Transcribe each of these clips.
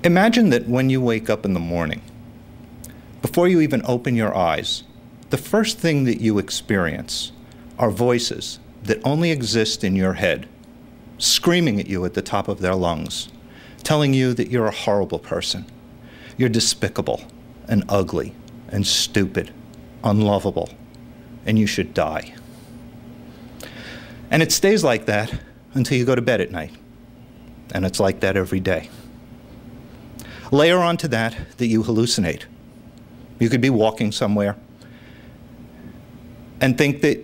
Imagine that when you wake up in the morning, before you even open your eyes, the first thing that you experience are voices that only exist in your head, screaming at you at the top of their lungs, telling you that you're a horrible person, you're despicable and ugly and stupid, unlovable, and you should die. And it stays like that until you go to bed at night. And it's like that every day. Layer onto that you hallucinate. You could be walking somewhere and think that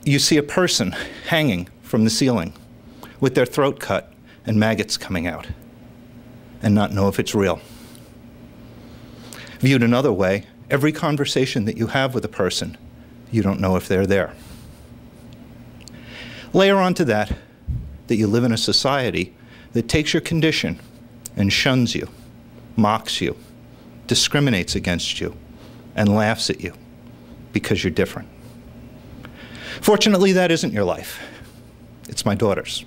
you see a person hanging from the ceiling with their throat cut and maggots coming out and not know if it's real. Viewed another way, every conversation that you have with a person, you don't know if they're there. Layer onto that you live in a society that takes your condition and shuns you, mocks you, discriminates against you, and laughs at you because you're different. Fortunately, that isn't your life. It's my daughter's.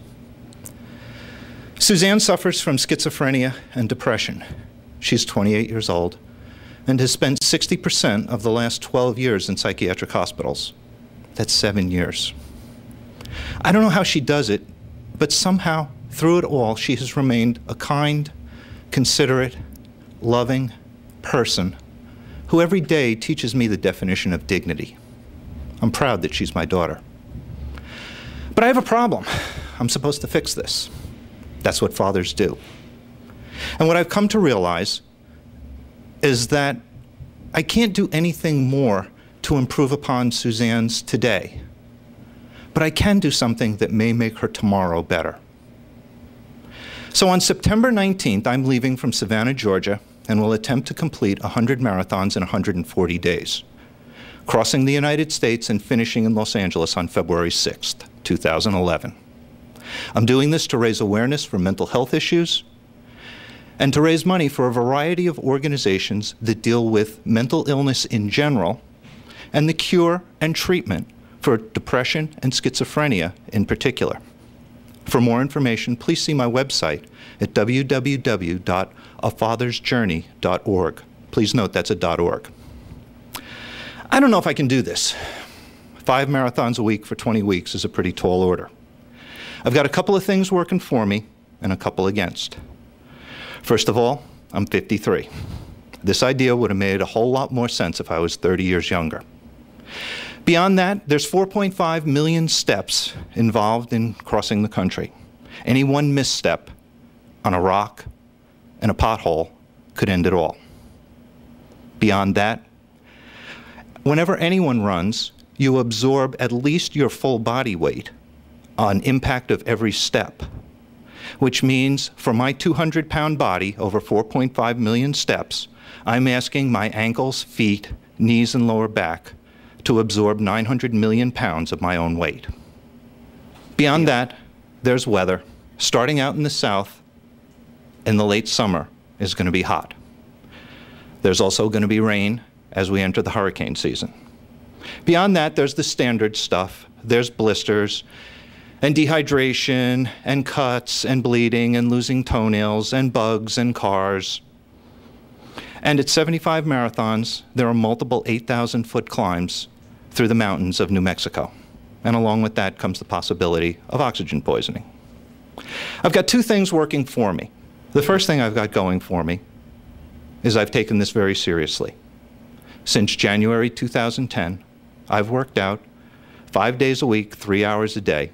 Suzanne suffers from schizophrenia and depression. She's 28 years old and has spent 60% of the last 12 years in psychiatric hospitals. That's 7 years. I don't know how she does it, but somehow, through it all, she has remained a kind, considerate, loving person who every day teaches me the definition of dignity. I'm proud that she's my daughter. But I have a problem. I'm supposed to fix this. That's what fathers do. And what I've come to realize is that I can't do anything more to improve upon Suzanne's today, but I can do something that may make her tomorrow better. So on September 19th, I'm leaving from Savannah, Georgia, and will attempt to complete 100 marathons in 140 days, crossing the United States and finishing in Los Angeles on February 6th, 2011. I'm doing this to raise awareness for mental health issues and to raise money for a variety of organizations that deal with mental illness in general and the cure and treatment for depression and schizophrenia in particular. For more information, please see my website at www.afathersjourney.org. Please note that's a .org. I don't know if I can do this. 5 marathons a week for 20 weeks is a pretty tall order. I've got a couple of things working for me and a couple against. First of all, I'm 53. This idea would have made a whole lot more sense if I was 30 years younger. Beyond that, there's 4.5 million steps involved in crossing the country. Any one misstep on a rock and a pothole could end it all. Beyond that, whenever anyone runs, you absorb at least your full body weight on impact of every step, which means for my 200-pound body over 4.5 million steps, I'm asking my ankles, feet, knees, and lower back to absorb 900 million pounds of my own weight. Beyond that, there's weather. Starting out in the south in the late summer is going to be hot. There's also going to be rain as we enter the hurricane season. Beyond that, there's the standard stuff. There's blisters and dehydration and cuts and bleeding and losing toenails and bugs and cars. And at 75 marathons, there are multiple 8,000-foot climbs through the mountains of New Mexico. And along with that comes the possibility of oxygen poisoning. I've got two things working for me. The first thing I've got going for me is I've taken this very seriously. Since January 2010, I've worked out 5 days a week, 3 hours a day,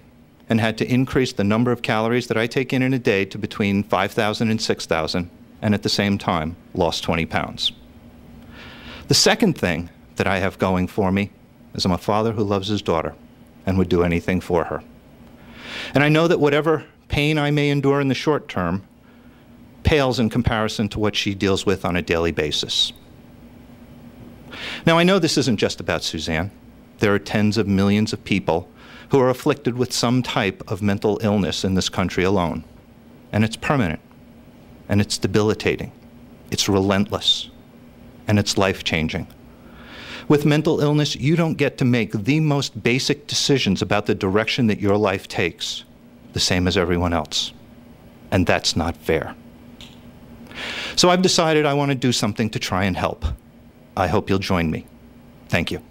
and had to increase the number of calories that I take in a day to between 5,000 and 6,000, and at the same time, lost 20 pounds. The second thing that I have going for me is I'm a father who loves his daughter and would do anything for her. And I know that whatever pain I may endure in the short term pales in comparison to what she deals with on a daily basis. Now, I know this isn't just about Suzanne. There are tens of millions of people who are afflicted with some type of mental illness in this country alone. And it's permanent, and it's debilitating, it's relentless, and it's life-changing. With mental illness, you don't get to make the most basic decisions about the direction that your life takes, the same as everyone else. And that's not fair. So I've decided I want to do something to try and help. I hope you'll join me. Thank you.